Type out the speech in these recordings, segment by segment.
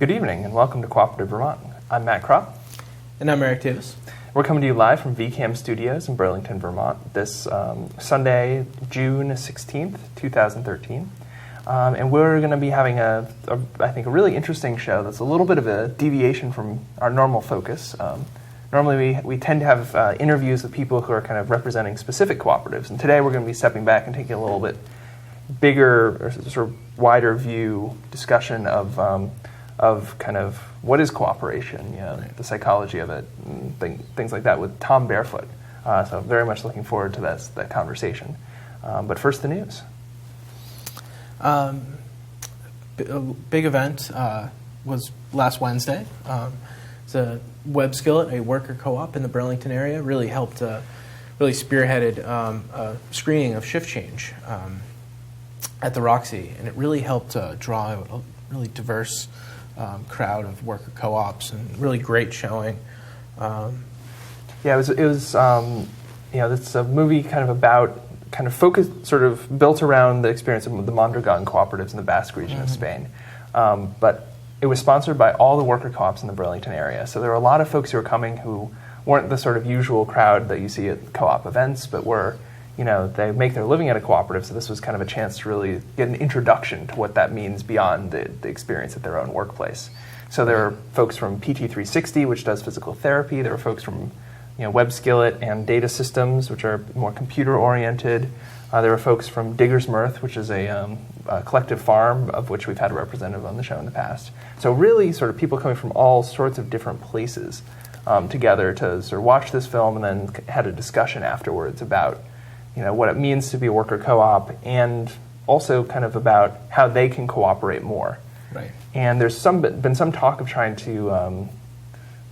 Good evening and welcome to Cooperative Vermont. I'm Matt Cropp. And I'm Eric Davis. We're coming to you live from VCAM Studios in Burlington, Vermont this Sunday, June 16th, 2013. And we're going to be having I think, a really interesting show that's a little bit of a deviation from our normal focus. Normally we tend to have interviews with people who are kind of representing specific cooperatives. And today we're going to be stepping back and taking a little bit bigger or sort of wider view discussion of kind of what is cooperation, right. The psychology of it, and things like that with Tom Barefoot. So very much looking forward to that conversation. But first, the news. A big event was last Wednesday. It's a Web Skillet, a worker co-op in the Burlington area, really spearheaded a screening of shift change at the Roxy, and it really helped draw a really diverse crowd of worker co-ops, and really great showing. It was it's a movie kind of focused, sort of built around the experience of the Mondragon cooperatives in the Basque region of Spain. But it was sponsored by all the worker co-ops in the Burlington area. So there were a lot of folks who were coming who weren't the sort of usual crowd that you see at co-op events, but were, they make their living at a cooperative, so this was kind of a chance to really get an introduction to what that means beyond the experience at their own workplace. So there were folks from PT360, which does physical therapy. There were folks from Web Skillet and Data Systems, which are more computer-oriented. There were folks from Digger's Mirth, which is a collective farm of which we've had a representative on the show in the past. So really sort of people coming from all sorts of different places together to sort of watch this film, and then had a discussion afterwards about what it means to be a worker co-op, and also kind of about how they can cooperate more. Right. And there's been some talk of trying to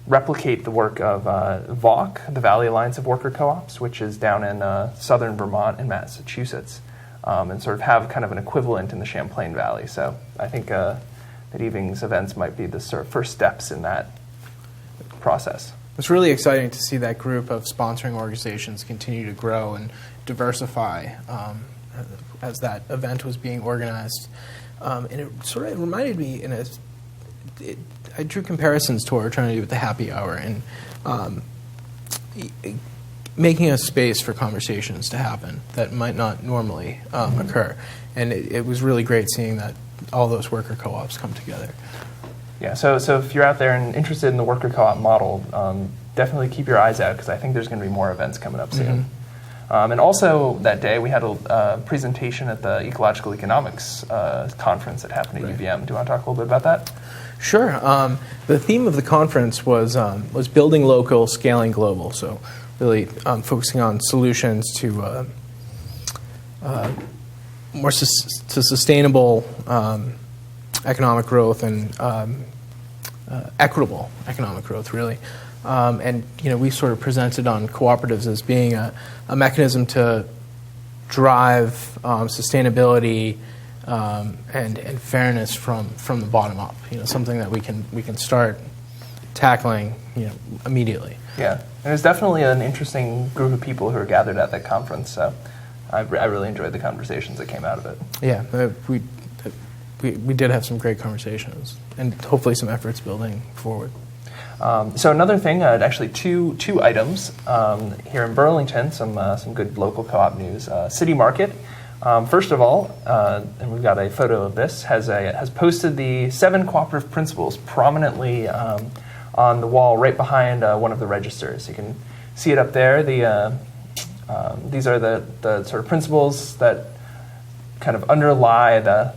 replicate the work of VAWC, the Valley Alliance of Worker Co-ops, which is down in southern Vermont and Massachusetts, and sort of have kind of an equivalent in the Champlain Valley. So I think that evening's events might be the sort of first steps in that process. It's really exciting to see that group of sponsoring organizations continue to grow and diversify as that event was being organized. And it sort of reminded me, I drew comparisons to what we're trying to do with the happy hour, and making a space for conversations to happen that might not normally occur. And it was really great seeing that all those worker co-ops come together. Yeah, so if you're out there and interested in the worker co-op model, definitely keep your eyes out, because I think there's going to be more events coming up soon. And also that day we had a presentation at the Ecological Economics conference that happened at UVM. Do you want to talk a little bit about that? Sure. The theme of the conference was building local, scaling global. So really focusing on solutions to more to sustainable economic growth and equitable economic growth, really. And we sort of presented on cooperatives as being a mechanism to drive sustainability and fairness from the bottom up. Something that we can start tackling immediately. Yeah, and it was definitely an interesting group of people who were gathered at that conference. So I really enjoyed the conversations that came out of it. Yeah, we did have some great conversations, and hopefully some efforts building forward. So another thing, actually two items here in Burlington, some good local co-op news. City Market, first of all, and we've got a photo of this, has posted the 7 cooperative principles prominently on the wall right behind one of the registers. You can see it up there. These are the sort of principles that kind of underlie the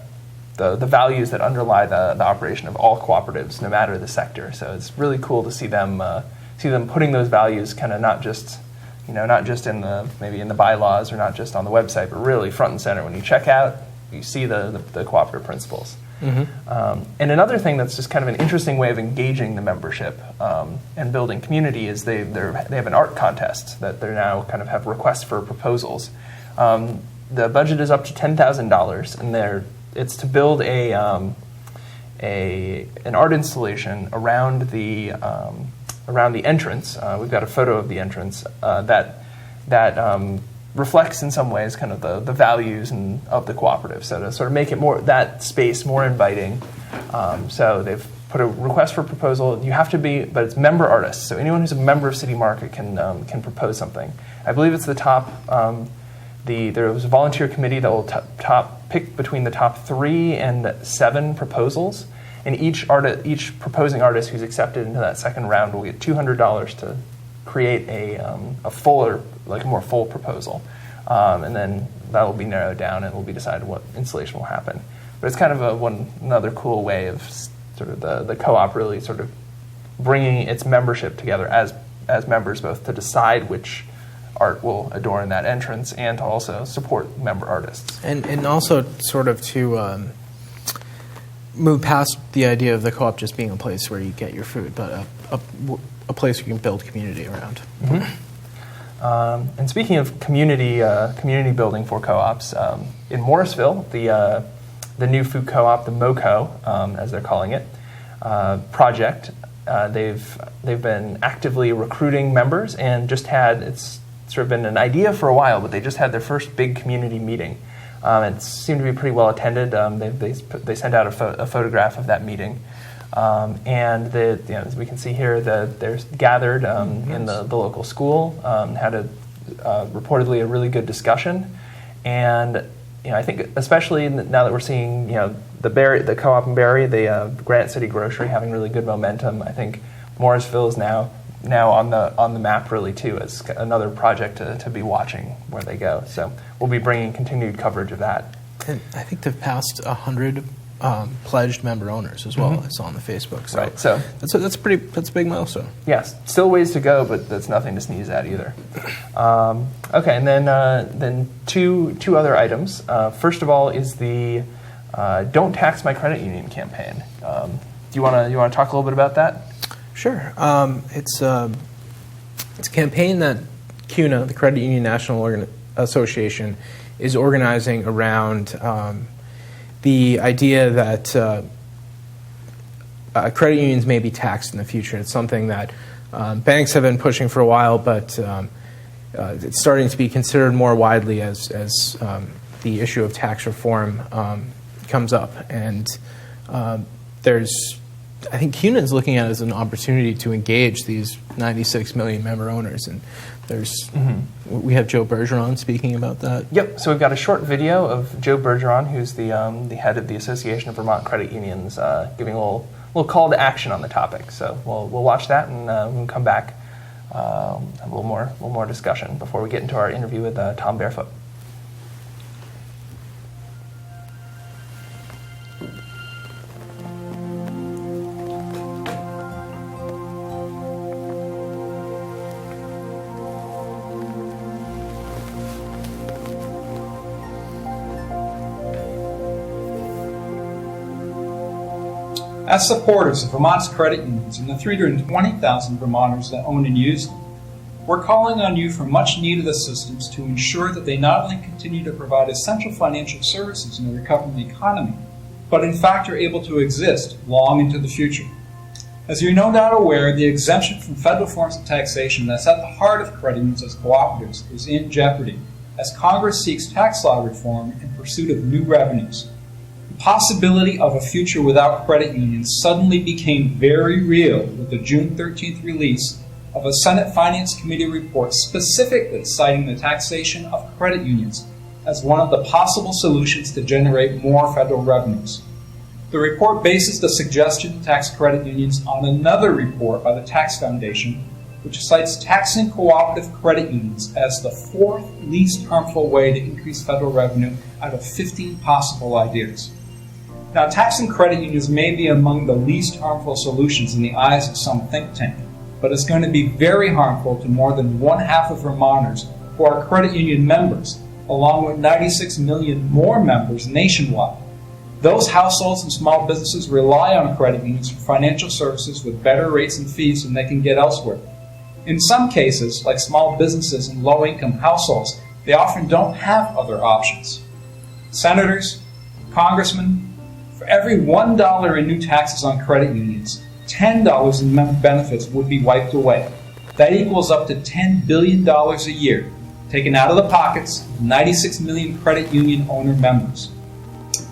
values that underlie the operation of all cooperatives, no matter the sector. So it's really cool to see them putting those values kind of not just in the bylaws or not just on the website, but really front and center. When you check out, you see the cooperative principles. And another thing that's just kind of an interesting way of engaging the membership and building community is they have an art contest that they now kind of have requests for proposals. The budget is up to $10,000, and it's to build an art installation around the entrance. We've got a photo of the entrance that reflects in some ways kind of the values of the cooperative. So to sort of make it that space more inviting, so they've put a request for proposal. You have to be, but it's member artists. So anyone who's a member of City Market can propose something. I believe it's the top. There was a volunteer committee that will pick between the top 3 and 7 proposals, and each proposing artist who's accepted into that second round will get $200 to create a fuller, like a more full proposal, and then that will be narrowed down and it will be decided what installation will happen. But it's kind of another cool way of sort of the co-op really sort of bringing its membership together as members, both to decide which art will adorn that entrance and to also support member artists. And also sort of to move past the idea of the co-op just being a place where you get your food, but a place you can build community around. Mm-hmm. And speaking of community building for co-ops, in Morrisville, the new food co-op, the MoCo, as they're calling it, project, they've been actively recruiting members and just had, it's sort of been an idea for a while, but they just had their first big community meeting. It seemed to be pretty well attended. They sent out a photograph of that meeting. And as we can see here, they're gathered in the local school, had reportedly a really good discussion. And I think especially now that we're seeing the co-op in Barry, the Granite City Grocery having really good momentum, I think Morrisville is now on the map really too as another project to be watching where they go. So we'll be bringing continued coverage of that. And I think they've passed 100 pledged member owners as well. Mm-hmm. I saw on the Facebook. So, right. So that's a big milestone. Yes, still ways to go, but that's nothing to sneeze at either. Okay, and then two other items. First of all is the "Don't Tax My Credit Union" campaign. Do you want to talk a little bit about that? Sure. It's a campaign that CUNA, the Credit Union National Association, is organizing around the idea that credit unions may be taxed in the future. It's something that banks have been pushing for a while, but it's starting to be considered more widely as the issue of tax reform comes up. And I think CUNA is looking at it as an opportunity to engage these 96 million member owners. And we have Joe Bergeron speaking about that. Yep. So we've got a short video of Joe Bergeron, who's the head of the Association of Vermont Credit Unions, giving a little call to action on the topic. So we'll watch that and we'll come back have a little more discussion before we get into our interview with Tom Barefoot. As supporters of Vermont's credit unions and the 320,000 Vermonters that own and use them, we're calling on you for much-needed assistance to ensure that they not only continue to provide essential financial services in a recovering economy, but in fact are able to exist long into the future. As you're no doubt aware, the exemption from federal forms of taxation that's at the heart of credit unions as cooperatives is in jeopardy as Congress seeks tax law reform in pursuit of new revenues. The possibility of a future without credit unions suddenly became very real with the June 13th release of a Senate Finance Committee report specifically citing the taxation of credit unions as one of the possible solutions to generate more federal revenues. The report bases the suggestion to tax credit unions on another report by the Tax Foundation, which cites taxing cooperative credit unions as the 4th least harmful way to increase federal revenue out of 15 possible ideas. Now, taxing credit unions may be among the least harmful solutions in the eyes of some think tank, but it's going to be very harmful to more than 1/2 of Vermonters who are credit union members, along with 96 million more members nationwide. Those households and small businesses rely on credit unions for financial services with better rates and fees than they can get elsewhere. In some cases, like small businesses and low-income households, they often don't have other options. Senators, congressmen, for every $1 in new taxes on credit unions, $10 in member benefits would be wiped away. That equals up to $10 billion a year, taken out of the pockets of 96 million credit union owner members.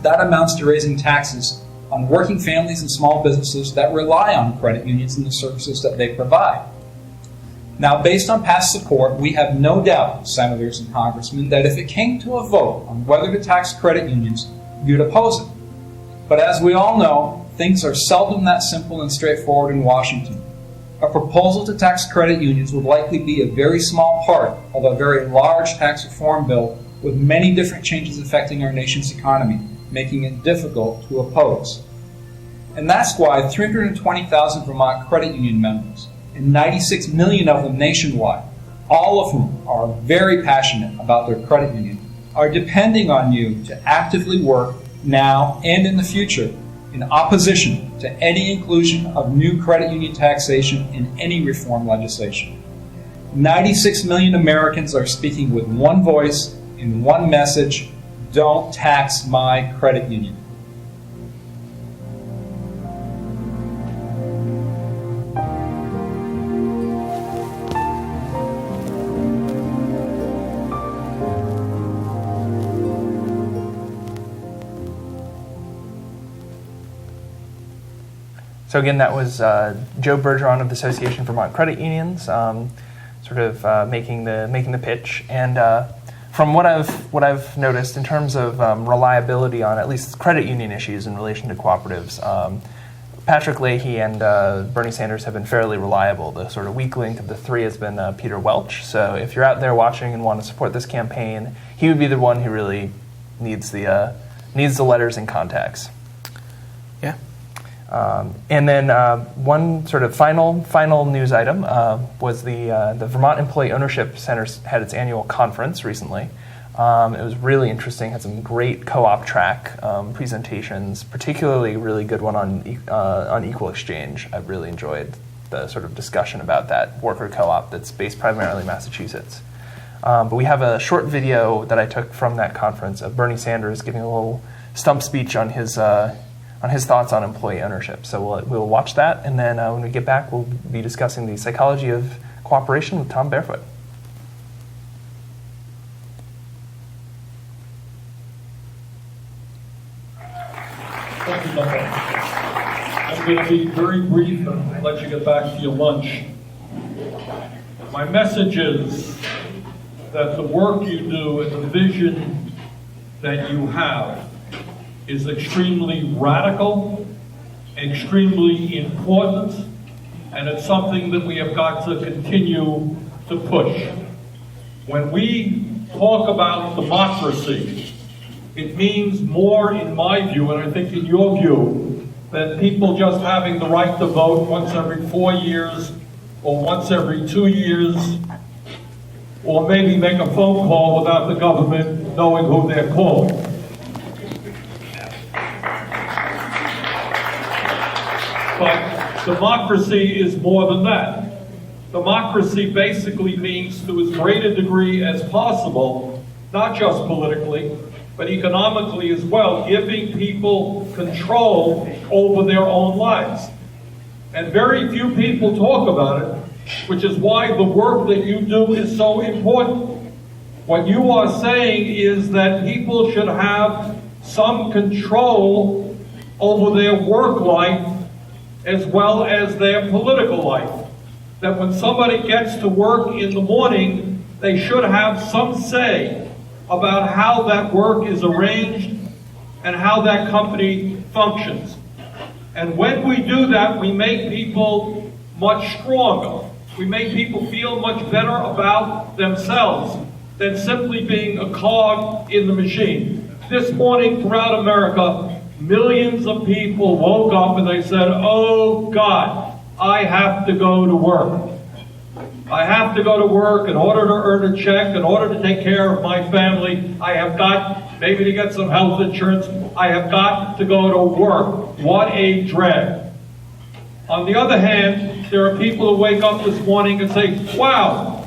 That amounts to raising taxes on working families and small businesses that rely on credit unions and the services that they provide. Now, based on past support, we have no doubt, senators and congressmen, that if it came to a vote on whether to tax credit unions, you'd oppose it. But as we all know, things are seldom that simple and straightforward in Washington. A proposal to tax credit unions would likely be a very small part of a very large tax reform bill with many different changes affecting our nation's economy, making it difficult to oppose. And that's why 320,000 Vermont credit union members, and 96 million of them nationwide, all of whom are very passionate about their credit union, are depending on you to actively work now and in the future in opposition to any inclusion of new credit union taxation in any reform legislation. 96 million Americans are speaking with one voice in one message: don't tax my credit union. So again, that was Joe Bergeron of the Association of Vermont Credit Unions, sort of making the pitch. And from what I've noticed in terms of reliability on at least credit union issues in relation to cooperatives, Patrick Leahy and Bernie Sanders have been fairly reliable. The sort of weak link of the three has been Peter Welch. So if you're out there watching and want to support this campaign, he would be the one who really needs the letters and contacts. Yeah. And then one sort of final news item was the Vermont Employee Ownership Center had its annual conference recently. It was really interesting, had some great co-op track presentations, particularly really good one on equal exchange. I really enjoyed the sort of discussion about that worker co-op that's based primarily in Massachusetts. But we have a short video that I took from that conference of Bernie Sanders giving a little stump speech on his thoughts on employee ownership. So we'll watch that, and then when we get back, we'll be discussing the psychology of cooperation with Tom Barefoot. Thank you, Michael. I'm going to be very brief and let you get back to your lunch. My message is that the work you do and the vision that you have is extremely radical, extremely important, and it's something that we have got to continue to push. When we talk about democracy, it means more, in my view, and I think in your view, than people just having the right to vote once every 4 years or once every 2 years, or maybe make a phone call without the government knowing who they're calling. But democracy is more than that. Democracy basically means, to as great a degree as possible, not just politically, but economically as well, giving people control over their own lives. And very few people talk about it, which is why the work that you do is so important. What you are saying is that people should have some control over their work life as well as their political life. That when somebody gets to work in the morning, they should have some say about how that work is arranged and how that company functions. And when we do that, we make people much stronger. We make people feel much better about themselves than simply being a cog in the machine. This morning, throughout America, millions of people woke up and they said, "Oh God, I have to go to work. I have to go to work in order to earn a check, in order to take care of my family. I have got maybe to get some health insurance. I have got to go to work." What a drag. On the other hand, there are people who wake up this morning and say, "Wow,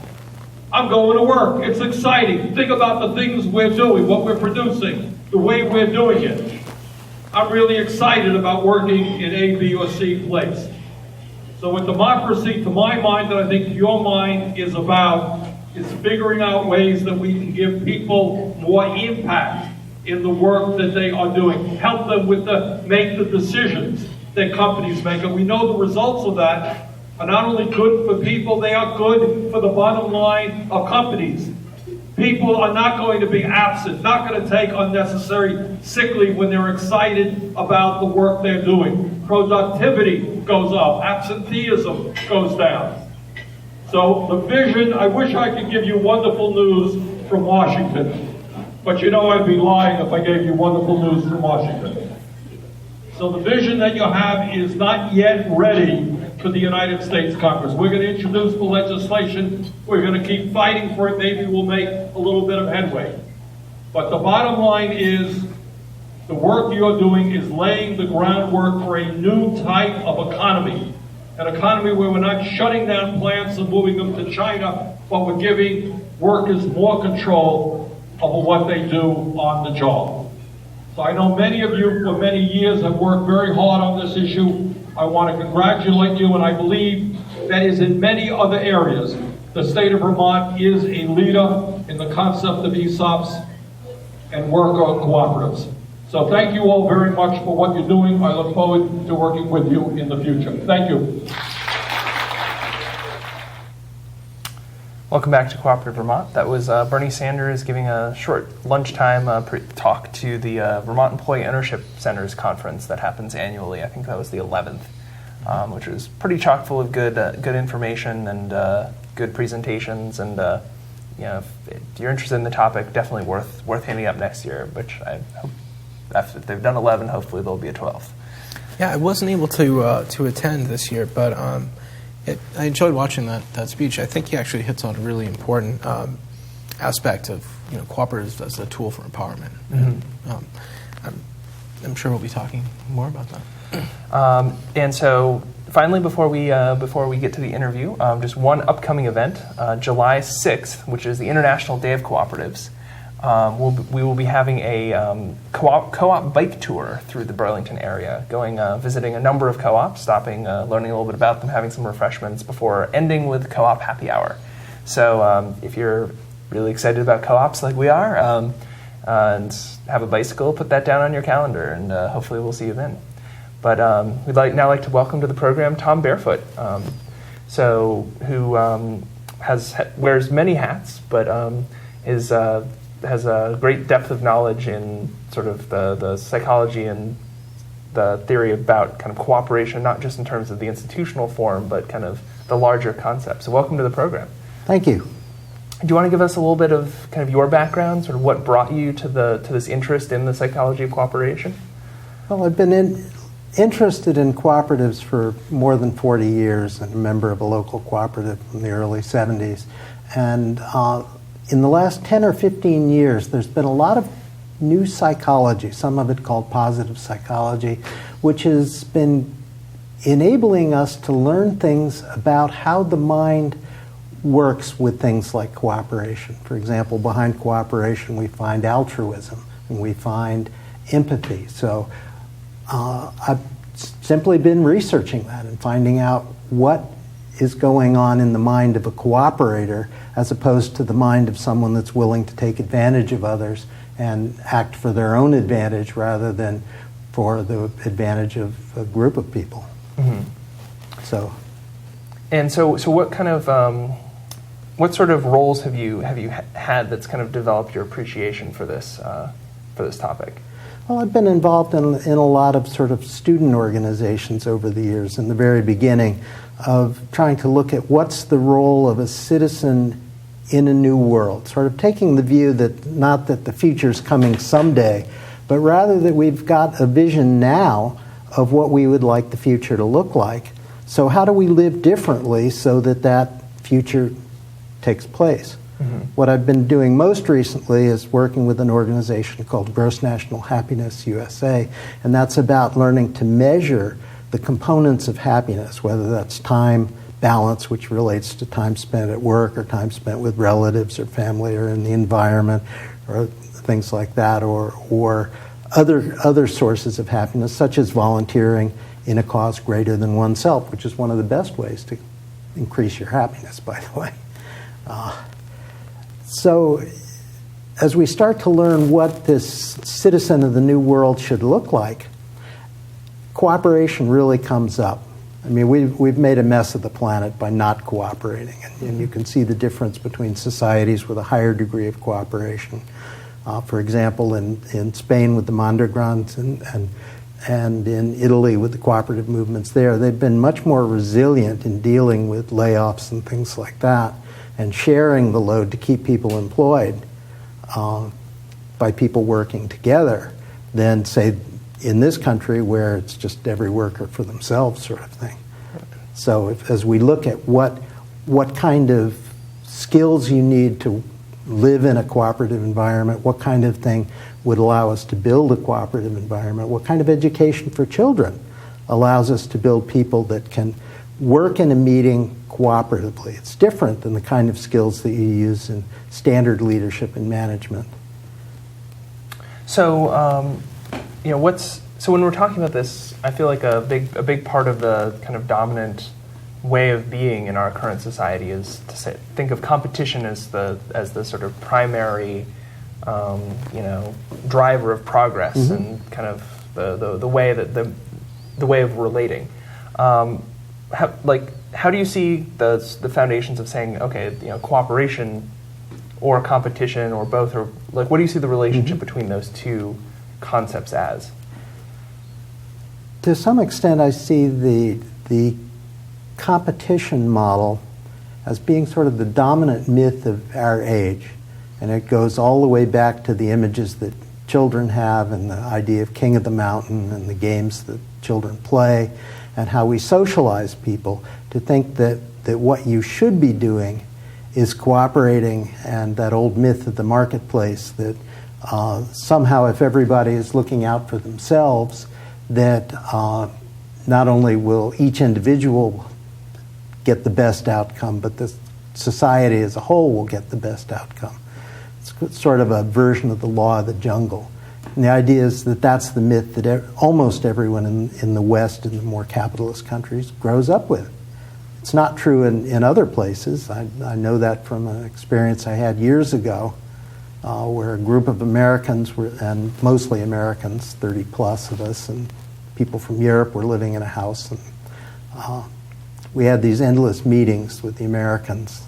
I'm going to work. It's exciting. Think about the things we're doing, what we're producing, the way we're doing it. I'm really excited about working in A, B, or C place." So with democracy, to my mind, that I think your mind is about, is figuring out ways that we can give people more impact in the work that they are doing. Help them make the decisions that companies make. And we know the results of that are not only good for people, they are good for the bottom line of companies. People are not going to be absent, not going to take unnecessary sick leave when they're excited about the work they're doing. Productivity goes up, absenteeism goes down. So the vision, I wish I could give you wonderful news from Washington, but you know I'd be lying if I gave you wonderful news from Washington. So the vision that you have is not yet ready for the United States Congress. We're going to introduce the legislation. We're going to keep fighting for it. Maybe we'll make a little bit of headway. But the bottom line is the work you're doing is laying the groundwork for a new type of economy. An economy where we're not shutting down plants and moving them to China, but we're giving workers more control over what they do on the job. So I know many of you for many years have worked very hard on this issue. I want to congratulate you, and I believe that is in many other areas. The state of Vermont is a leader in the concept of ESOPs and worker cooperatives. So thank you all very much for what you're doing. I look forward to working with you in the future. Thank you. Welcome back to Cooperative Vermont. That was Bernie Sanders giving a short lunchtime talk to the Vermont Employee Ownership Centers conference that happens annually. I think that was the 11th, which was pretty chock full of good information and good presentations. And if you're interested in the topic, definitely worth hitting up next year. Which I hope, if they've done 11, hopefully there'll be a 12th. Yeah, I wasn't able to attend this year, but I enjoyed watching that speech. I think he actually hits on a really important aspect of cooperatives as a tool for empowerment. Mm-hmm. I'm sure we'll be talking more about that. And so, finally, before we get to the interview, just one upcoming event, July 6th, which is the International Day of Cooperatives. We will be having a co-op bike tour through the Burlington area, visiting a number of co-ops, stopping, learning a little bit about them, having some refreshments before ending with co-op happy hour. So if you're really excited about co-ops like we are, and have a bicycle, put that down on your calendar, and hopefully we'll see you then. But we'd now like to welcome to the program Tom Barefoot, who wears many hats, but has a great depth of knowledge in sort of the psychology and the theory about kind of cooperation, not just in terms of the institutional form, but kind of the larger concept. So welcome to the program. Thank you. Do you want to give us a little bit of kind of your background, sort of what brought you to this interest in the psychology of cooperation? Well, I've been interested in cooperatives for more than 40 years and a member of a local cooperative in the early 70s. And in the last 10 or 15 years, there's been a lot of new psychology, some of it called positive psychology, which has been enabling us to learn things about how the mind works with things like cooperation. For example, behind cooperation, we find altruism and we find empathy. So I've simply been researching that and finding out what is going on in the mind of a cooperator as opposed to the mind of someone that's willing to take advantage of others and act for their own advantage rather than for the advantage of a group of people. Mm-hmm. So what kind of what sort of roles have you had that's kind of developed your appreciation for this topic? Well, I've been involved in a lot of sort of student organizations over the years. In the very beginning, of trying to look at what's the role of a citizen in a new world, sort of taking the view that not that the future's coming someday, but rather that we've got a vision now of what we would like the future to look like. So how do we live differently so that that future takes place? Mm-hmm. What I've been doing most recently is working with an organization called Gross National Happiness USA, and that's about learning to measure the components of happiness, whether that's time, balance, which relates to time spent at work or time spent with relatives or family or in the environment or things like that, or other sources of happiness, such as volunteering in a cause greater than oneself, which is one of the best ways to increase your happiness, by the way. So as we start to learn what this citizen of the new world should look like, cooperation really comes up. I mean, we've made a mess of the planet by not cooperating, and you can see the difference between societies with a higher degree of cooperation. For example, in Spain with the Mondragons and in Italy with the cooperative movements there, they've been much more resilient in dealing with layoffs and things like that, and sharing the load to keep people employed by people working together than, say, in this country where it's just every worker for themselves sort of thing. So as we look at what kind of skills you need to live in a cooperative environment, what kind of thing would allow us to build a cooperative environment, what kind of education for children allows us to build people that can work in a meeting cooperatively. It's different than the kind of skills that you use in standard leadership and management. So, so when we're talking about this, I feel like a big part of the kind of dominant way of being in our current society is to think of competition as the sort of primary, driver of progress, mm-hmm. and kind of the way that the way of relating. How do you see the foundations of saying, okay, cooperation or competition or both, or like, what do you see the relationship mm-hmm. between those two concepts as? To some extent, I see the competition model as being sort of the dominant myth of our age, and it goes all the way back to the images that children have and the idea of king of the mountain and the games that children play and how we socialize people to think that what you should be doing is cooperating, and that old myth of the marketplace that somehow if everybody is looking out for themselves, that not only will each individual get the best outcome, but the society as a whole will get the best outcome. It's sort of a version of the law of the jungle. And the idea is that that's the myth that almost everyone in the West, in the more capitalist countries, grows up with. It's not true in other places. I know that from an experience I had years ago where a group of Americans, and mostly Americans, 30 plus of us, and people from Europe were living in a house. And we had these endless meetings with the Americans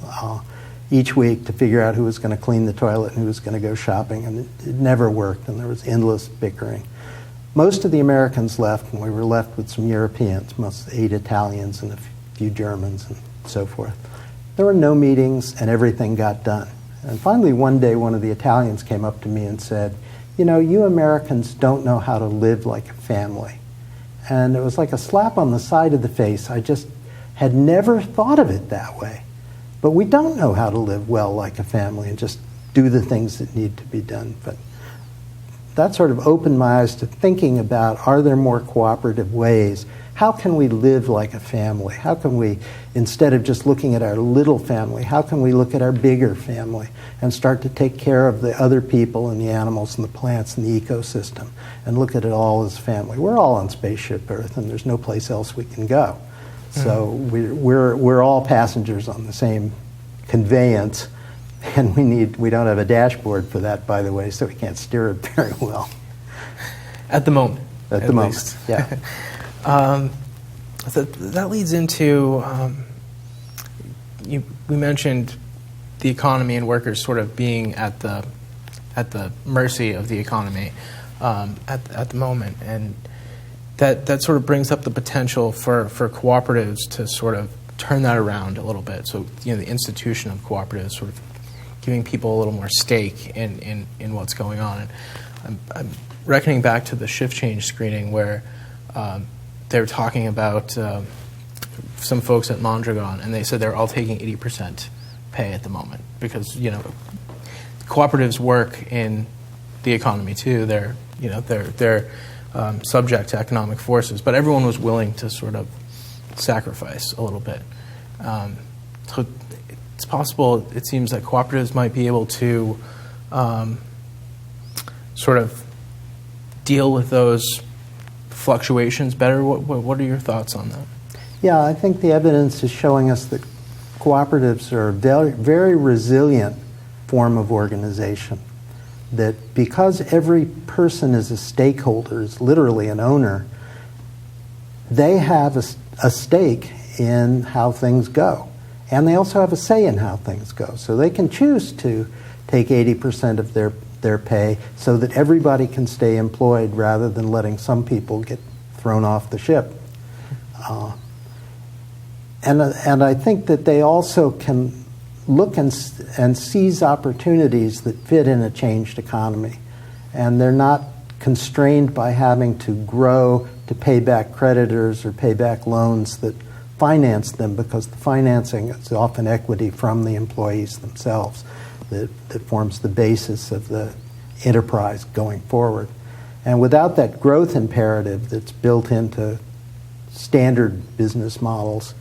each week to figure out who was going to clean the toilet and who was going to go shopping, and it never worked, and there was endless bickering. Most of the Americans left, and we were left with some Europeans, most 8 Italians and a few Germans and so forth. There were no meetings, and everything got done. And finally, one day, one of the Italians came up to me and said, you Americans don't know how to live like a family. And it was like a slap on the side of the face. I just had never thought of it that way. But we don't know how to live well like a family and just do the things that need to be done. But that sort of opened my eyes to thinking about, are there more cooperative ways? How can we live like a family? How can we, instead of just looking at our little family, how can we look at our bigger family and start to take care of the other people and the animals and the plants and the ecosystem and look at it all as family? We're all on Spaceship Earth, and there's no place else we can go. So we're all passengers on the same conveyance, and we don't have a dashboard for that, by the way, so we can't steer it very well. At the moment. At the moment, yeah. So that leads into we mentioned the economy and workers sort of being at the mercy of the economy at the moment, and that sort of brings up the potential for cooperatives to sort of turn that around a little bit. So the institution of cooperatives sort of giving people a little more stake in what's going on. And I'm reckoning back to the shift change screening where they were talking about some folks at Mondragon, and they said they're all taking 80% pay at the moment because cooperatives work in the economy too. They're subject to economic forces, but everyone was willing to sort of sacrifice a little bit. So it's possible, it seems that cooperatives might be able to sort of deal with those fluctuations better. What are your thoughts on that? Yeah, I think the evidence is showing us that cooperatives are a very, very resilient form of organization. that because every person is a stakeholder, is literally an owner, they have a stake in how things go. And they also have a say in how things go. So they can choose to take 80% of their pay so that everybody can stay employed rather than letting some people get thrown off the ship. And I think that they also can look and seize opportunities that fit in a changed economy. And they're not constrained by having to grow to pay back creditors or pay back loans that finance them, because the financing is often equity from the employees themselves that forms the basis of the enterprise going forward. And without that growth imperative that's built into standard business models,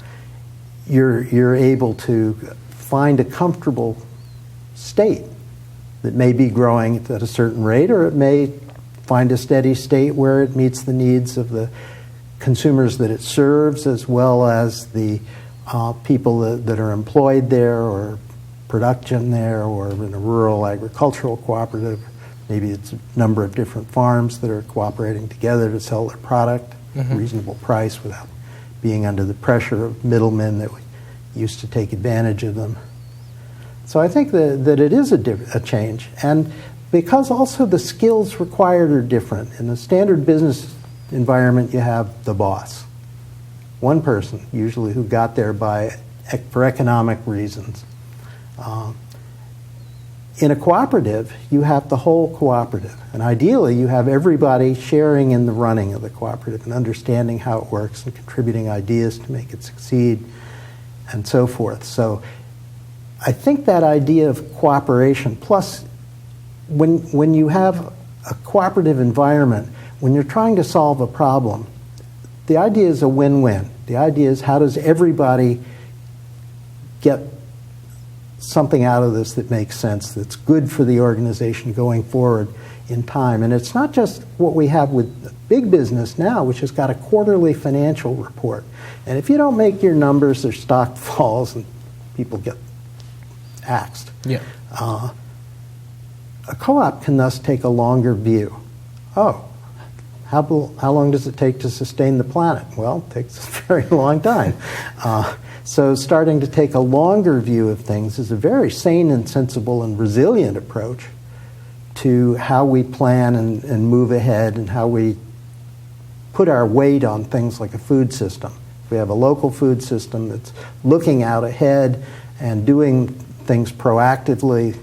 you're able to find a comfortable state that may be growing at a certain rate, or it may find a steady state where it meets the needs of the consumers that it serves, as well as the people that are employed there, or production there, or in a rural agricultural cooperative. Maybe it's a number of different farms that are cooperating together to sell their product at a reasonable price without being under the pressure of middlemen that used to take advantage of them. So I think that it is a change. And because also the skills required are different. In a standard business environment, you have the boss. One person, usually, who got there for economic reasons. In a cooperative, you have the whole cooperative. And ideally, you have everybody sharing in the running of the cooperative and understanding how it works and contributing ideas to make it succeed and so forth. So I think that idea of cooperation, plus when you have a cooperative environment, when you're trying to solve a problem, the idea is a win-win. The idea is, how does everybody get something out of this that makes sense, that's good for the organization going forward in time? And it's not just what we have with big business now, which has got a quarterly financial report. And if you don't make your numbers, their stock falls and people get axed. Yeah. A co-op can thus take a longer view. Oh, how long does it take to sustain the planet? Well, it takes a very long time. So starting to take a longer view of things is a very sane and sensible and resilient approach to how we plan and move ahead, and how we put our weight on things like a food system. If we have a local food system that's looking out ahead and doing things proactively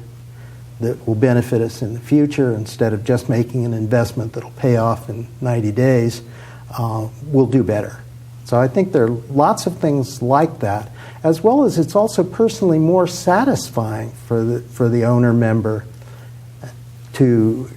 that will benefit us in the future, instead of just making an investment that'll pay off in 90 days, we'll do better. So I think there are lots of things like that, as well as it's also personally more satisfying for the owner member to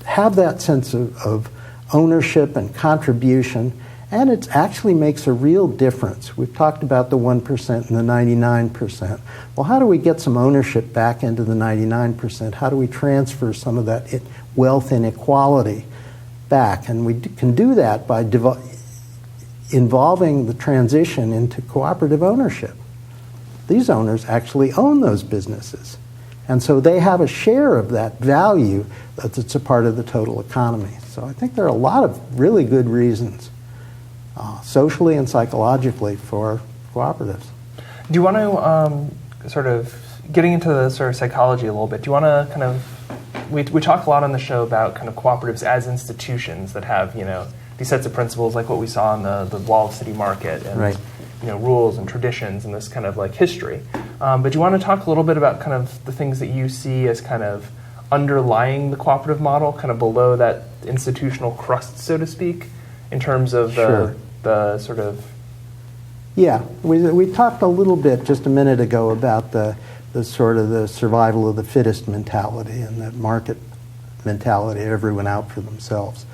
have that sense of ownership and contribution, and it actually makes a real difference. We've talked about the 1% and the 99%. Well, how do we get some ownership back into the 99%? How do we transfer some of that wealth inequality back? And we can do that by involving the transition into cooperative ownership. These owners actually own those businesses. And so they have a share of that value that's a part of the total economy. So I think there are a lot of really good reasons, socially and psychologically, for cooperatives. Do you want to sort of, getting into the sort of psychology a little bit, do you want to kind of, we talk a lot on the show about kind of cooperatives as institutions that have, these sets of principles, like what we saw in the Walled City Market, and right. Rules and traditions and this kind of like history. But do you want to talk a little bit about kind of the things that you see as kind of underlying the cooperative model, kind of below that institutional crust, so to speak, in terms of the sort of... Yeah, we talked a little bit just a minute ago about the sort of the survival of the fittest mentality and that market mentality, everyone out for themselves.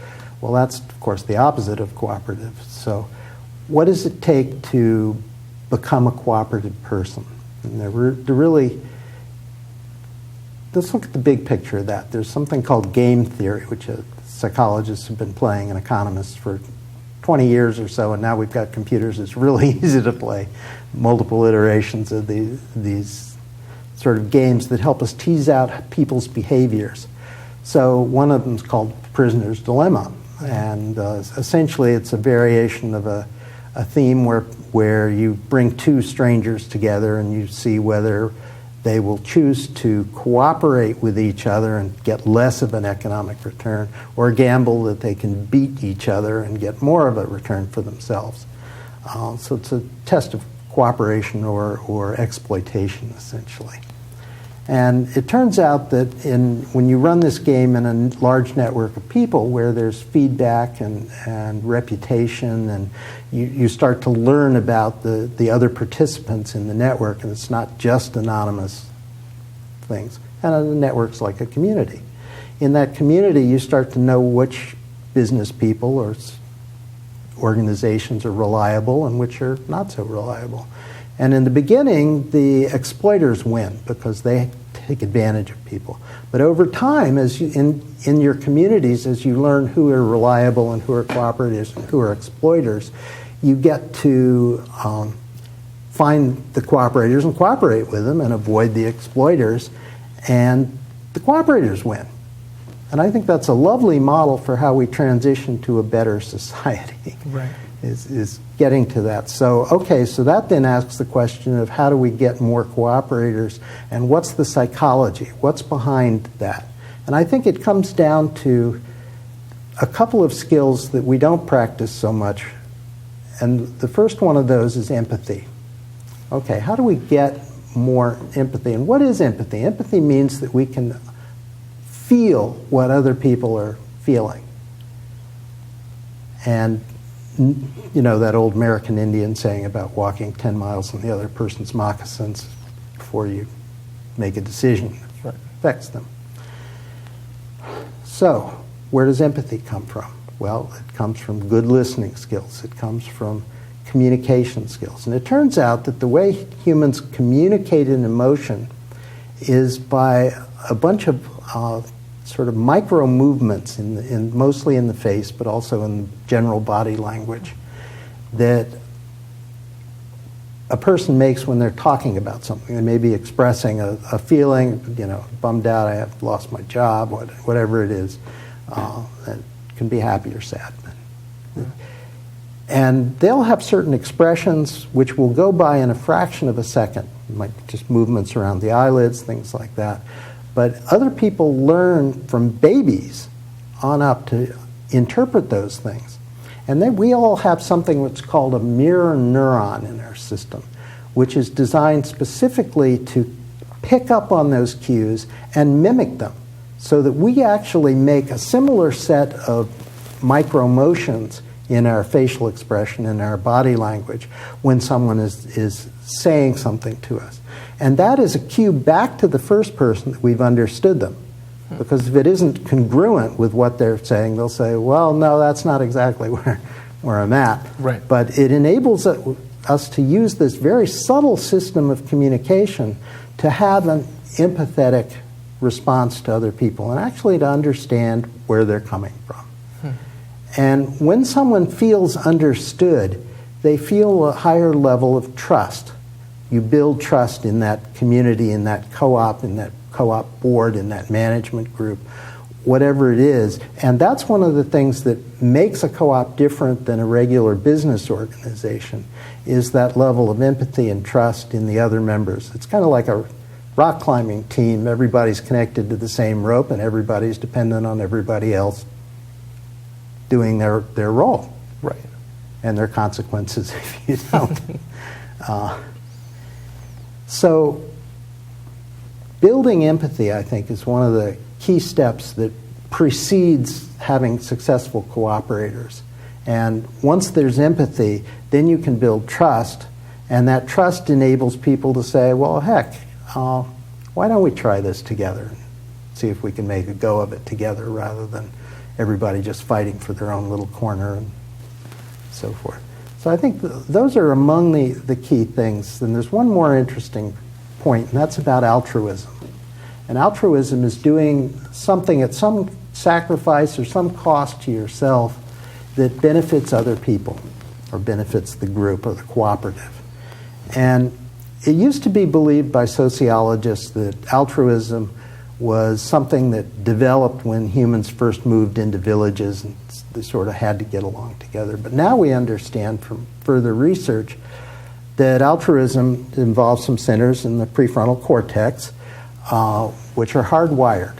Well, that's, of course, the opposite of cooperative. So what does it take to become a cooperative person? And let's look at the big picture of that. There's something called game theory, which psychologists have been playing and economists for 20 years or so, and now we've got computers. It's really easy to play multiple iterations of these sort of games that help us tease out people's behaviors. So one of them is called Prisoner's Dilemma, and essentially it's a variation of a theme where you bring two strangers together and you see whether they will choose to cooperate with each other and get less of an economic return, or gamble that they can beat each other and get more of a return for themselves. So it's a test of cooperation or exploitation, essentially. And it turns out that when you run this game in a large network of people where there's feedback and reputation, and you start to learn about the other participants in the network, and it's not just anonymous things. And the network's like a community. In that community, you start to know which business people or organizations are reliable and which are not so reliable. And in the beginning, the exploiters win because they take advantage of people. But over time, as you, in your communities, as you learn who are reliable and who are cooperatives and who are exploiters, you get to find the cooperators and cooperate with them and avoid the exploiters, and the cooperators win. And I think that's a lovely model for how we transition to a better society. Right. Is getting to that. So, okay, so that then asks the question of how do we get more cooperators, and what's the psychology? What's behind that? And I think it comes down to a couple of skills that we don't practice so much. And the first one of those is empathy. Okay, how do we get more empathy? And what is empathy? Empathy means that we can feel what other people are feeling. And you know that old American Indian saying about walking 10 miles in the other person's moccasins before you make a decision that affects them. So, where does empathy come from? Well, it comes from good listening skills. It comes from communication skills. And it turns out that the way humans communicate an emotion is by a bunch of sort of micro movements, mostly in the face, but also in general body language, that a person makes when they're talking about something. They may be expressing a feeling, bummed out, I have lost my job, whatever it is. That can be happy or sad. And they'll have certain expressions which will go by in a fraction of a second, like just movements around the eyelids, things like that. But other people learn from babies on up to interpret those things. And then we all have something that's called a mirror neuron in our system, which is designed specifically to pick up on those cues and mimic them, so that we actually make a similar set of micro motions in our facial expression, in our body language, when someone is saying something to us. And that is a cue back to the first person that we've understood them. Because if it isn't congruent with what they're saying, they'll say, well, no, that's not exactly where I'm at. Right. But it enables us to use this very subtle system of communication to have an empathetic response to other people and actually to understand where they're coming from. And when someone feels understood, they feel a higher level of trust. You build trust in that community, in that co-op board, in that management group, whatever it is. And that's one of the things that makes a co-op different than a regular business organization, is that level of empathy and trust in the other members. It's kind of like a rock climbing team. Everybody's connected to the same rope, and everybody's dependent on everybody else doing their role. Right. And their consequences if you don't. So building empathy, I think, is one of the key steps that precedes having successful cooperators. And once there's empathy, then you can build trust, and that trust enables people to say, well, heck, why don't we try this together and see if we can make a go of it together, rather than everybody just fighting for their own little corner and so forth. So I think those are among the key things. And there's one more interesting point, and that's about altruism. And altruism is doing something at some sacrifice or some cost to yourself that benefits other people, or benefits the group or the cooperative. And it used to be believed by sociologists that altruism was something that developed when humans first moved into villages and they sort of had to get along together. But now we understand from further research that altruism involves some centers in the prefrontal cortex, which are hardwired.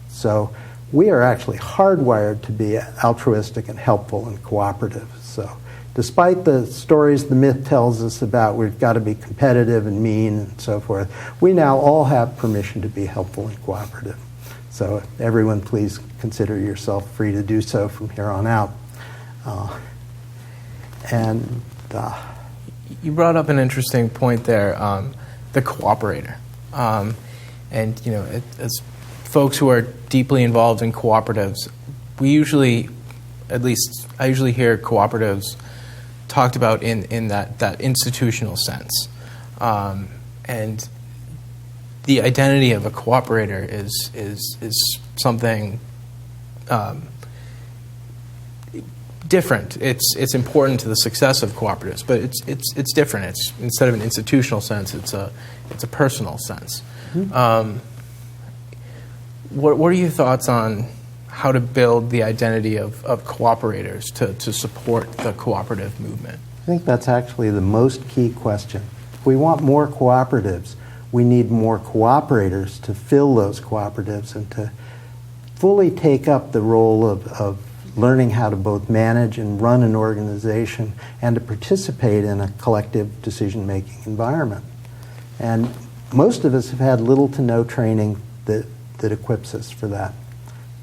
So we are actually hardwired to be altruistic and helpful and cooperative. So despite the stories the myth tells us about we've got to be competitive and mean and so forth, we now all have permission to be helpful and cooperative. So everyone, please consider yourself free to do so from here on out. You brought up an interesting point there, the cooperator. And you know, as folks who are deeply involved in cooperatives, we usually, at least I usually hear cooperatives talked about in that institutional sense. And the identity of a cooperator is something different. It's important to the success of cooperatives, but it's different. It's, instead of an institutional sense, it's a personal sense. Mm-hmm. What are your thoughts on how to build the identity of cooperators to support the cooperative movement? I think that's actually the most key question. If we want more cooperatives, we need more cooperators to fill those cooperatives and to fully take up the role of learning how to both manage and run an organization and to participate in a collective decision-making environment. And most of us have had little to no training that equips us for that.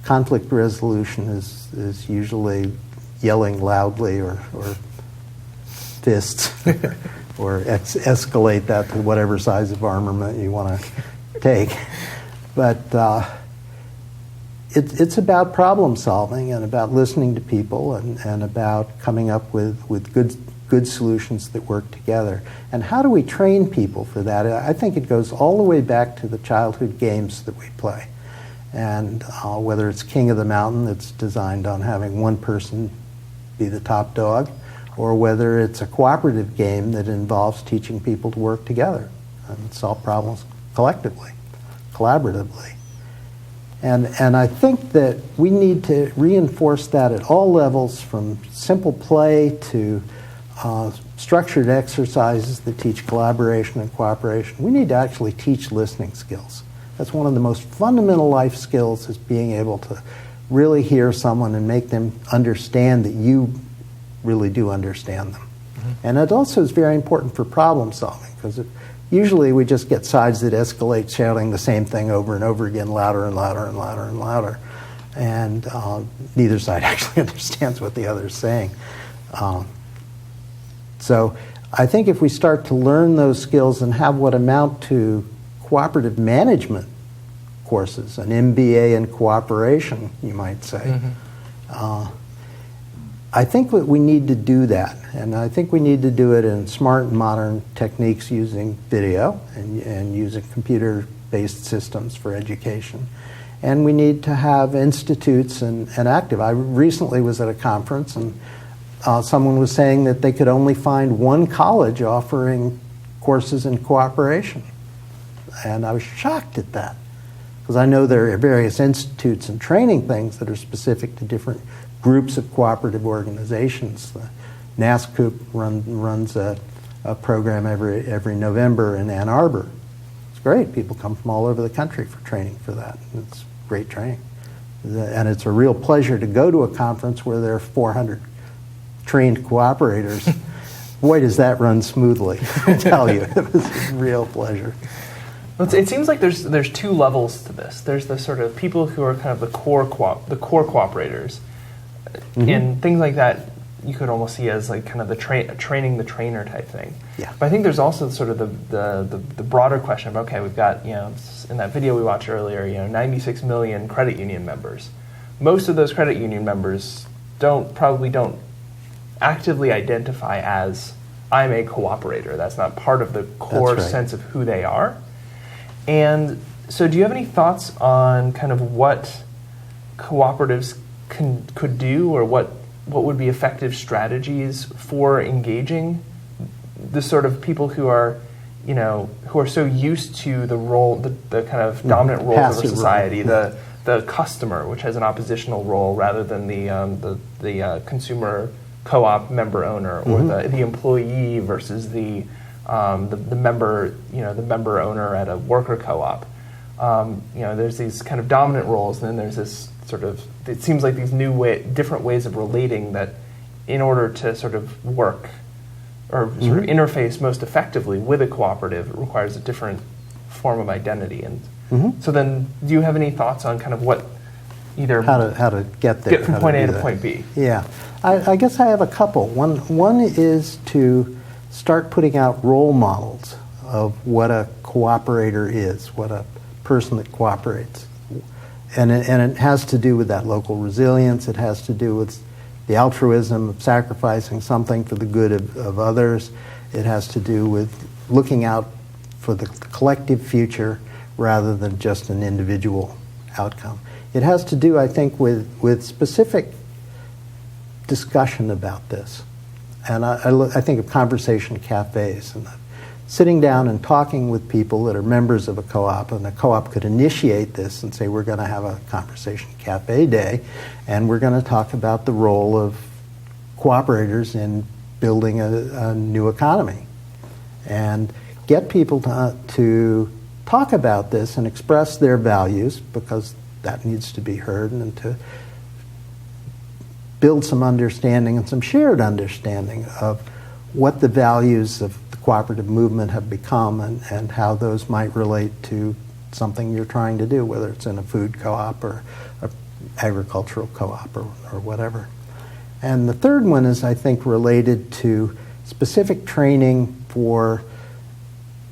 Conflict resolution is usually yelling loudly or fists or escalate that to whatever size of armament you want to take. But it's about problem solving and about listening to people and about coming up with good solutions that work together. And how do we train people for that? I think it goes all the way back to the childhood games that we play. And whether it's King of the Mountain that's designed on having one person be the top dog, or whether it's a cooperative game that involves teaching people to work together and solve problems collectively, collaboratively. And I think that we need to reinforce that at all levels, from simple play to structured exercises that teach collaboration and cooperation. We need to actually teach listening skills. That's one of the most fundamental life skills, is being able to really hear someone and make them understand that you really do understand them. Mm-hmm. And it also is very important for problem solving, because usually we just get sides that escalate shouting the same thing over and over again, louder and louder and louder and louder. And neither side actually understands what the other is saying. So I think if we start to learn those skills and have what amount to cooperative management courses, an MBA in cooperation, you might say, mm-hmm. I think that we need to do that. And I think we need to do it in smart and modern techniques, using video and using computer-based systems for education. And we need to have institutes and active. I recently was at a conference, and someone was saying that they could only find one college offering courses in cooperation. And I was shocked at that, because I know there are various institutes and training things that are specific to different groups of cooperative organizations. The NASCOOP runs a program every November in Ann Arbor. It's great. People come from all over the country for training for that. It's great training. And it's a real pleasure to go to a conference where there are 400 trained cooperators. Boy, does that run smoothly, I'll tell you. It was a real pleasure. Well, it seems like there's two levels to this. There's the sort of people who are kind of the core cooperators, mm-hmm. and things like that you could almost see as like kind of the training the trainer type thing. Yeah. But I think there's also sort of the broader question of, okay, we've got, in that video we watched earlier, 96 million credit union members. Most of those credit union members probably don't actively identify as, I'm a cooperator. That's not part of the core sense of who they are. And so do you have any thoughts on kind of what cooperatives could do, or what would be effective strategies for engaging the sort of people who are who are so used to the role, the kind of dominant roles of our Passive society, role. the customer, which has an oppositional role rather than the consumer co-op member owner, or the employee versus the member, the member owner at a worker co-op. There's these kind of dominant roles, and then there's this sort of, it seems like these different ways of relating that, in order to sort of work or sort of interface most effectively with a cooperative, it requires a different form of identity. And so then, do you have any thoughts on kind of what either how to get there, get from point A to point B? Yeah, I guess I have a couple. One is to start putting out role models of what a cooperator is, what a person that cooperates. And it has to do with that local resilience. It has to do with the altruism of sacrificing something for the good of others. It has to do with looking out for the collective future rather than just an individual outcome. It has to do, I think, with specific discussion about this. And I think of conversation cafes, and sitting down and talking with people that are members of a co-op, and a co-op could initiate this and say, we're going to have a conversation cafe day, and we're going to talk about the role of cooperators in building a new economy. And get people to talk about this and express their values, because that needs to be heard, and to build some understanding and some shared understanding of what the values of the cooperative movement have become, and how those might relate to something you're trying to do, whether it's in a food co-op or an agricultural co-op or whatever. And the third one is, I think, related to specific training for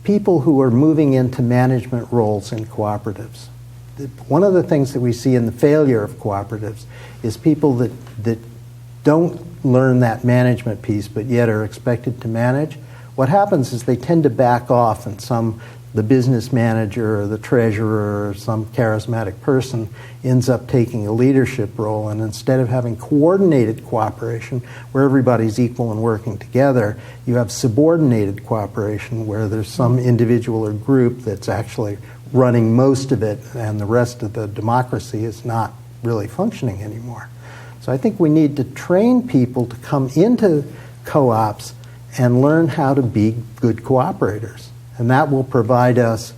people who are moving into management roles in cooperatives. One of the things that we see in the failure of cooperatives is people that don't learn that management piece but yet are expected to manage. What happens is they tend to back off, and the business manager or the treasurer or some charismatic person ends up taking a leadership role, and instead of having coordinated cooperation where everybody's equal and working together, you have subordinated cooperation where there's some individual or group that's actually running most of it, and the rest of the democracy is not really functioning anymore. So I think we need to train people to come into co-ops and learn how to be good cooperators. And that will provide us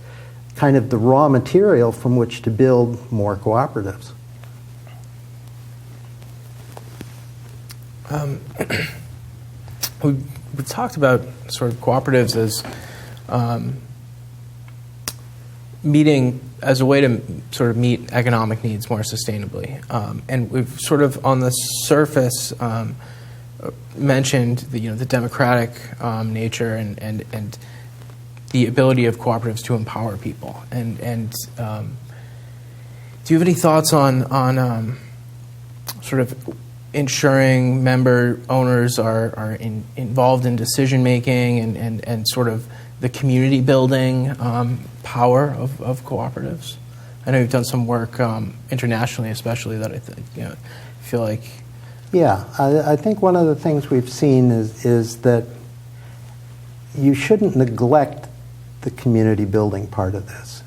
kind of the raw material from which to build more cooperatives. We talked about sort of cooperatives as meeting as a way to sort of meet economic needs more sustainably. And we've sort of on the surface mentioned the democratic nature and the ability of cooperatives to empower people. And do you have any thoughts on sort of ensuring member owners are involved in decision making and sort of the community building power of cooperatives? I know you've done some work internationally, especially, that I think feel like. Yeah, I think one of the things we've seen is that you shouldn't neglect the community building part of this.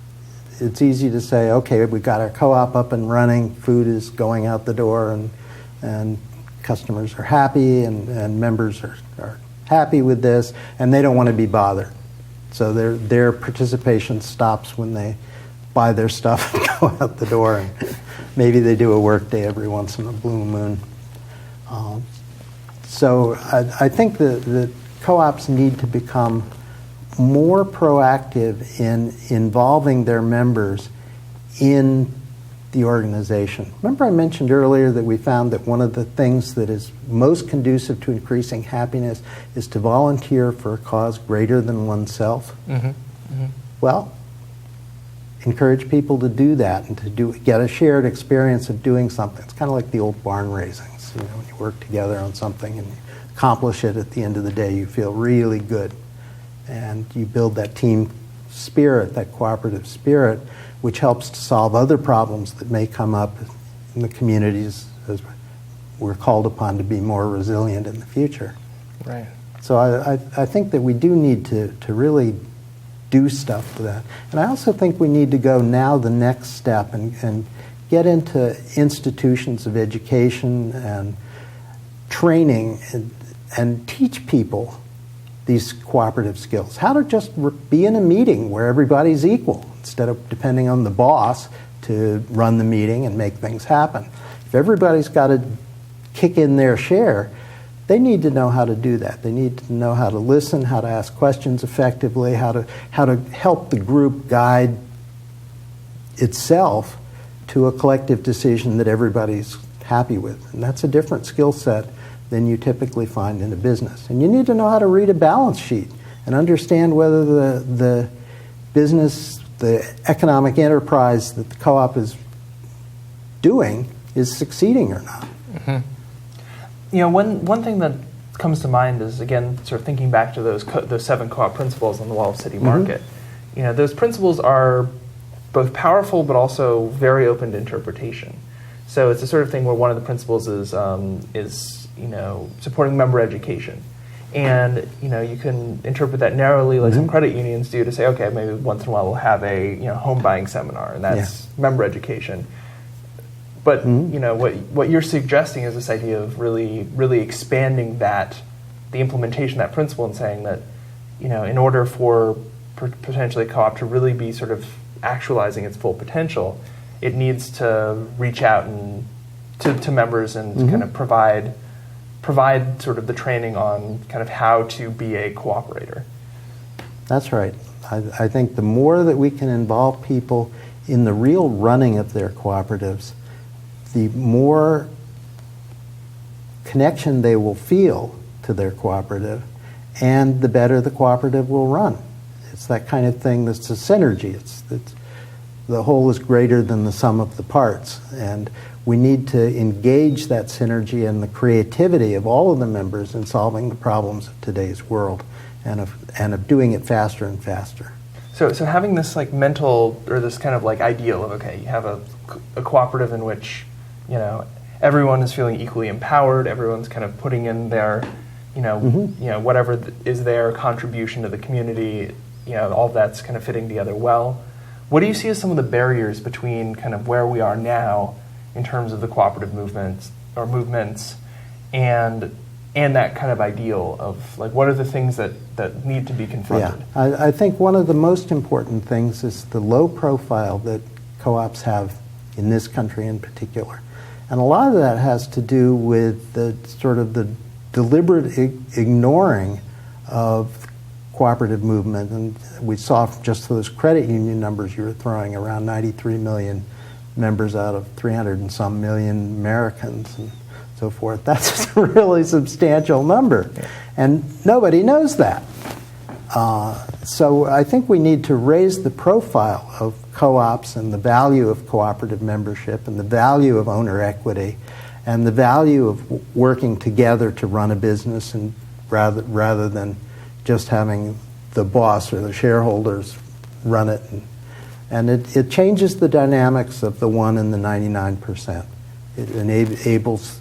It's easy to say, okay, we've got our co-op up and running, food is going out the door, and customers are happy, and members are happy with this, and they don't want to be bothered. So their participation stops when they buy their stuff and go out the door, and maybe they do a work day every once in a blue moon. So I think that co-ops need to become more proactive in involving their members in the organization. Remember I mentioned earlier that we found that one of the things that is most conducive to increasing happiness is to volunteer for a cause greater than oneself? Mm-hmm. Mm-hmm. Well, encourage people to do that and to get a shared experience of doing something. It's kind of like the old barn raisings. When you work together on something and you accomplish it, at the end of the day you feel really good. And you build that team spirit, that cooperative spirit, which helps to solve other problems that may come up in the communities as we're called upon to be more resilient in the future. Right. So I think that we do need to really do stuff with that. And I also think we need to go now the next step and get into institutions of education and training and teach people these cooperative skills. How to just be in a meeting where everybody's equal instead of depending on the boss to run the meeting and make things happen. If everybody's got to kick in their share, they need to know how to do that. They need to know how to listen, how to ask questions effectively, how to help the group guide itself to a collective decision that everybody's happy with. And that's a different skill set than you typically find in a business. And you need to know how to read a balance sheet and understand whether the business, the economic enterprise that the co-op is doing is succeeding or not. Mm-hmm. You know, one thing that comes to mind is, again, sort of thinking back to those 7 co-op principles on the Wall of City Market. Mm-hmm. You know, those principles are both powerful but also very open to interpretation. So it's the sort of thing where one of the principles is you know, supporting member education. And, you know, you can interpret that narrowly, like some credit unions do, to say, okay, maybe once in a while we'll have a, you know, home buying seminar, and that's member education. But, you know, what you're suggesting is this idea of really expanding the implementation of that principle, and saying that, you know, in order for potentially co-op to really be sort of actualizing its full potential, it needs to reach out and to members and kind of provide sort of the training on kind of how to be a cooperator. That's right. I think the more that we can involve people in the real running of their cooperatives, the more connection they will feel to their cooperative, and the better the cooperative will run. It's that kind of thing that's a synergy. It's the whole is greater than the sum of the parts, and we need to engage that synergy and the creativity of all of the members in solving the problems of today's world, and of doing it faster and faster. So having this like mental, or this kind of like ideal of, okay, you have a cooperative in which, you know, everyone is feeling equally empowered, everyone's kind of putting in their, you know, whatever is their contribution to the community, you know, all that's kind of fitting together well. What do you see as some of the barriers between kind of where we are now in terms of the cooperative movements and that kind of ideal of, like, what are the things that need to be confronted? Yeah, I think one of the most important things is the low profile that co-ops have in this country in particular. And a lot of that has to do with the sort of the deliberate ignoring of cooperative movement. And we saw just those credit union numbers you were throwing around, 93 million members out of 300 and some million Americans and so forth. That's a really substantial number. And nobody knows that. So I think we need to raise the profile of co-ops and the value of cooperative membership and the value of owner equity and the value of working together to run a business, and rather than just having the boss or the shareholders run it. And it changes the dynamics of the 1 and the 99%. It enables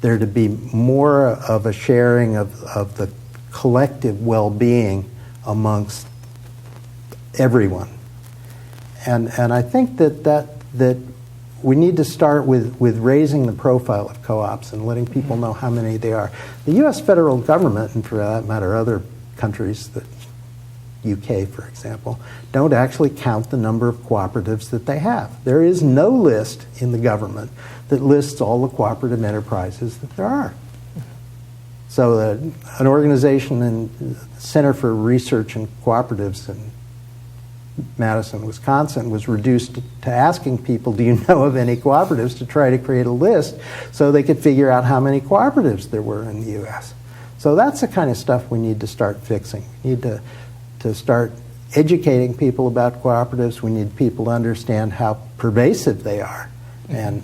there to be more of a sharing of the collective well-being amongst everyone. And I think that we need to start with raising the profile of co-ops and letting people know how many they are. The U.S. federal government, and for that matter other countries, the UK for example, don't actually count the number of cooperatives that they have. There is no list in the government that lists all the cooperative enterprises that there are. So an organization in the Center for Research and Cooperatives in Madison, Wisconsin, was reduced to asking people, do you know of any cooperatives, to try to create a list so they could figure out how many cooperatives there were in the U.S. So that's the kind of stuff we need to start fixing. We need to start educating people about cooperatives. We need people to understand how pervasive they are and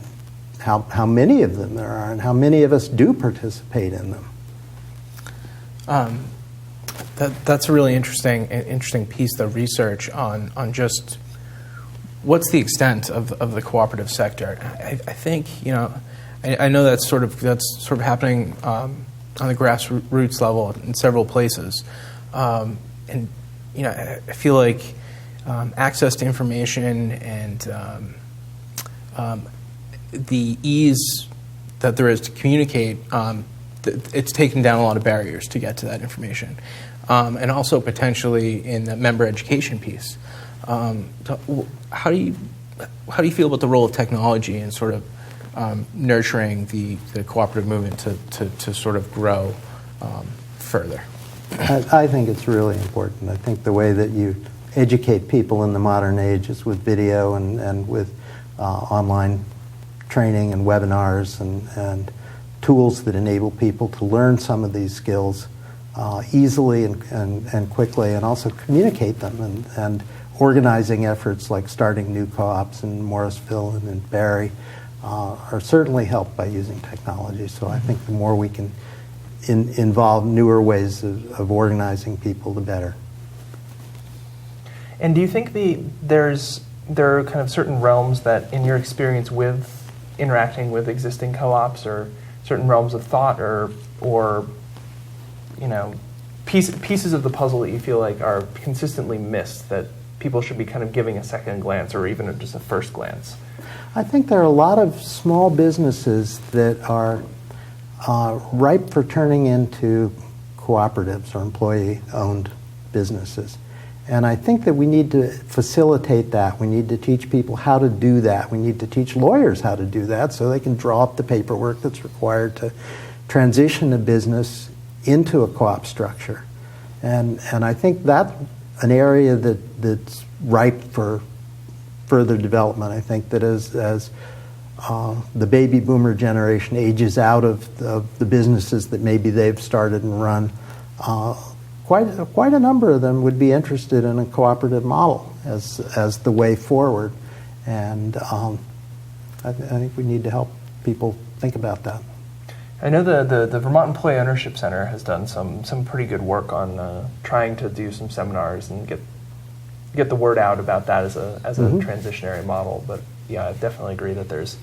how many of them there are and how many of us do participate in them. That's a really interesting piece of research on just what's the extent of the cooperative sector. I think, you know, I know that's sort of happening on the grassroots level in several places, and I feel like access to information and the ease that there is to communicate, it's taken down a lot of barriers to get to that information. And also potentially in the member education piece. How do you feel about the role of technology in sort of nurturing the cooperative movement to sort of grow further? I think it's really important. I think the way that you educate people in the modern age is with video and with online training and webinars and tools that enable people to learn some of these skills easily and quickly, and also communicate them, and organizing efforts like starting new co-ops in Morrisville and in Barrie are certainly helped by using technology. So I think the more we can involve newer ways of organizing people, the better. And do you think there are kind of certain realms that, in your experience with interacting with existing co-ops, or certain realms of thought, or pieces of the puzzle that you feel like are consistently missed, that people should be kind of giving a second glance or even just a first glance? I think there are a lot of small businesses that are ripe for turning into cooperatives or employee-owned businesses. And I think that we need to facilitate that. We need to teach people how to do that. We need to teach lawyers how to do that so they can draw up the paperwork that's required to transition a business into a co-op structure. And I think that's an area that's ripe for further development. I think that as the baby boomer generation ages out of the businesses that maybe they've started and run, quite a number of them would be interested in a cooperative model as the way forward. And I think we need to help people think about that. I know the Vermont Employee Ownership Center has done some pretty good work on trying to do some seminars and get the word out about that as a transitionary model. But yeah, I definitely agree that there's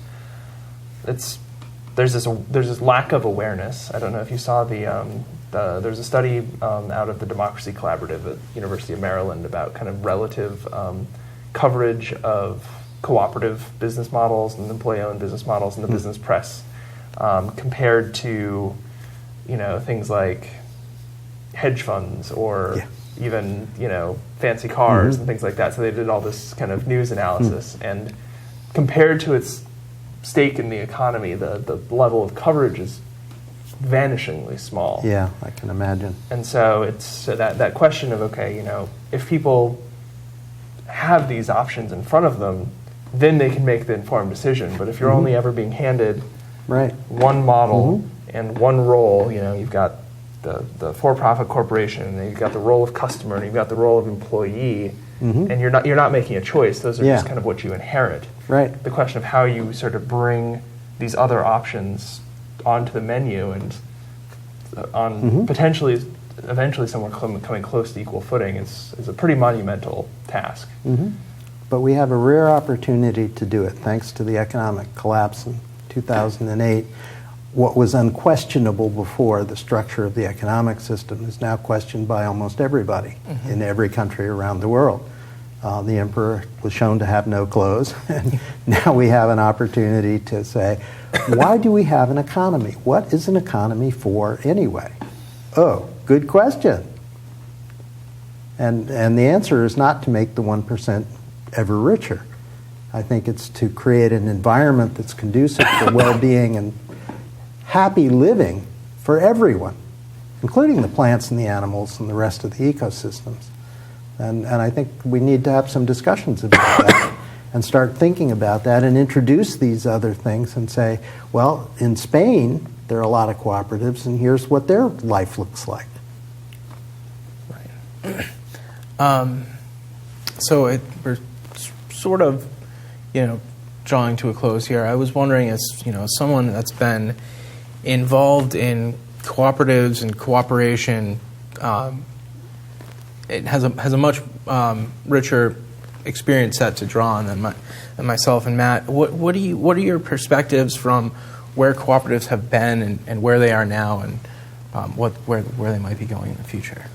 this lack of awareness. I don't know if you saw there's a study out of the Democracy Collaborative at University of Maryland about kind of relative coverage of cooperative business models and employee-owned business models in the business press, compared to things like hedge funds or even fancy cars and things like that. So they did all this kind of news analysis, and compared to its stake in the economy, the level of coverage is vanishingly small. Yeah, I can imagine. And so it's that question of, okay, if people have these options in front of them, then they can make the informed decision. But if you're only ever being handed one model and one role, you've got the for-profit corporation, and you've got the role of customer, and you've got the role of employee, and you're not making a choice. Those are just kind of what you inherit. Right. The question of how you sort of bring these other options onto the menu and on potentially, eventually, somewhere coming close to equal footing is a pretty monumental task. But we have a rare opportunity to do it, thanks to the economic collapse in 2008. What was unquestionable before, the structure of the economic system, is now questioned by almost everybody in every country around the world. The emperor was shown to have no clothes, and now we have an opportunity to say, why do we have an economy? What is an economy for anyway? Oh, good question. And the answer is not to make the 1% ever richer. I think it's to create an environment that's conducive for well-being and happy living for everyone, including the plants and the animals and the rest of the ecosystems. And I think we need to have some discussions about that and start thinking about that and introduce these other things and say, well, in Spain, there are a lot of cooperatives, and here's what their life looks like. Right. So we're sort of, drawing to a close here. I was wondering, as someone that's been involved in cooperatives and cooperation, it has a much richer experience set to draw on than myself and Matt. What are your perspectives from where cooperatives have been and where they are now, and where they might be going in the future?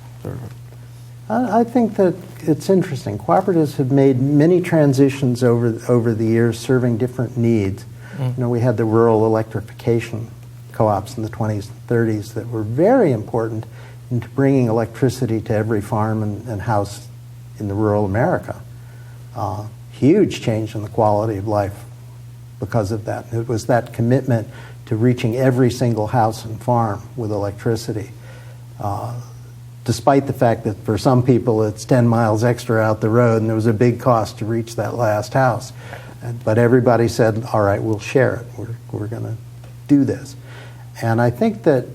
I think that it's interesting. Cooperatives have made many transitions over the years, serving different needs. We had the rural electrification co-ops in the 20s and 30s that were very important into bringing electricity to every farm and house in the rural America. Huge change in the quality of life because of that. It was that commitment to reaching every single house and farm with electricity. Despite the fact that for some people it's 10 miles extra out the road and there was a big cost to reach that last house. But everybody said, all right, we'll share it. We're going to do this. And I think that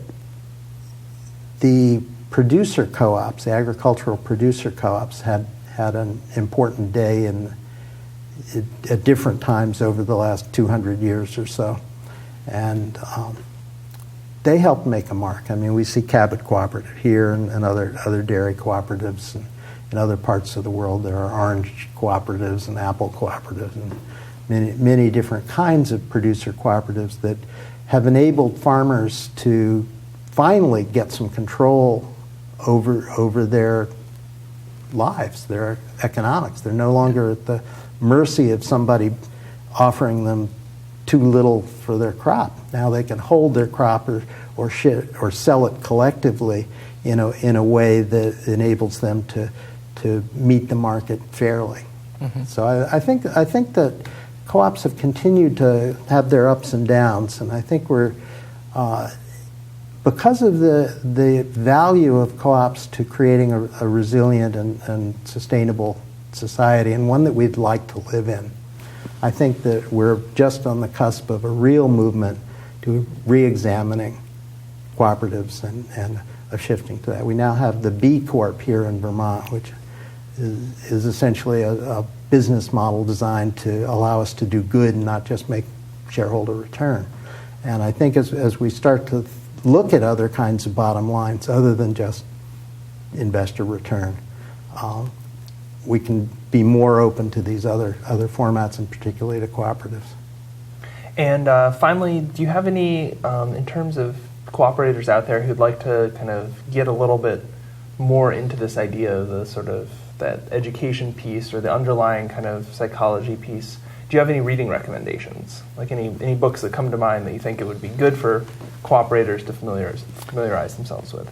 the producer co-ops, the agricultural producer co-ops, had an important day at different times over the last 200 years or so. And they helped make a mark. I mean, we see Cabot Cooperative here and other dairy cooperatives. And in other parts of the world, there are orange cooperatives and apple cooperatives and many different kinds of producer cooperatives that have enabled farmers to finally get some control over their lives, their economics. They're no longer at the mercy of somebody offering them too little for their crop. Now they can hold their crop or sell it collectively in a way that enables them to meet the market fairly. So I think that co-ops have continued to have their ups and downs, and I think we're because of the value of co-ops to creating a resilient and sustainable society, and one that we'd like to live in. I think that we're just on the cusp of a real movement to re-examining cooperatives and of shifting to that. We now have the B Corp here in Vermont, which is essentially a business model designed to allow us to do good and not just make shareholder return. And I think as we start to look at other kinds of bottom lines other than just investor return, we can be more open to these other formats, and particularly to cooperatives. And finally, do you have any, in terms of cooperators out there who'd like to kind of get a little bit more into this idea of the sort of that education piece or the underlying kind of psychology piece? Do you have any reading recommendations? Like any books that come to mind that you think it would be good for cooperators to familiarize themselves with?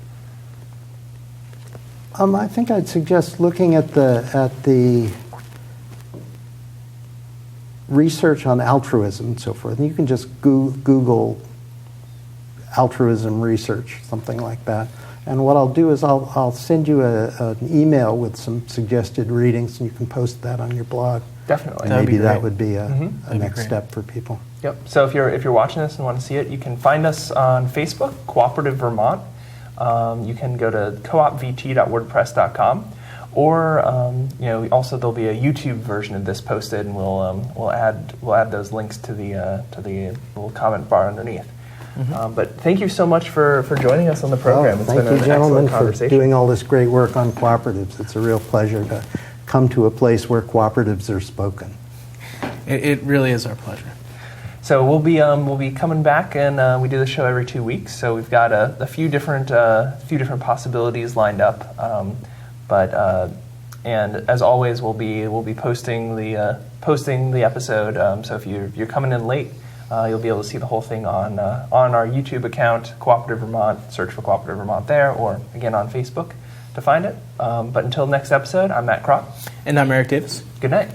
I think I'd suggest looking at the research on altruism and so forth. And you can just Google altruism research, something like that. And what I'll do is I'll send you an email with some suggested readings, and you can post that on your blog. Definitely. And maybe that would be a next step for people. Yep. So if you're watching this and want to see it, you can find us on Facebook, Cooperative Vermont. You can go to coopvt.wordpress.com, or also there'll be a YouTube version of this posted, and we'll add those links to the little comment bar underneath. But thank you so much for joining us on the program. It's been an excellent conversation. For doing all this great work on cooperatives. It's a real pleasure to come to a place where cooperatives are spoken. It really is our pleasure. So we'll be coming back, and we do the show every 2 weeks. So we've got a few different possibilities lined up. And as always, we'll be posting the episode. So if you're coming in late, you'll be able to see the whole thing on our YouTube account, Cooperative Vermont. Search for Cooperative Vermont there, or again on Facebook to find it. But until next episode, I'm Matt Cropp. And I'm Eric Davis. Good night.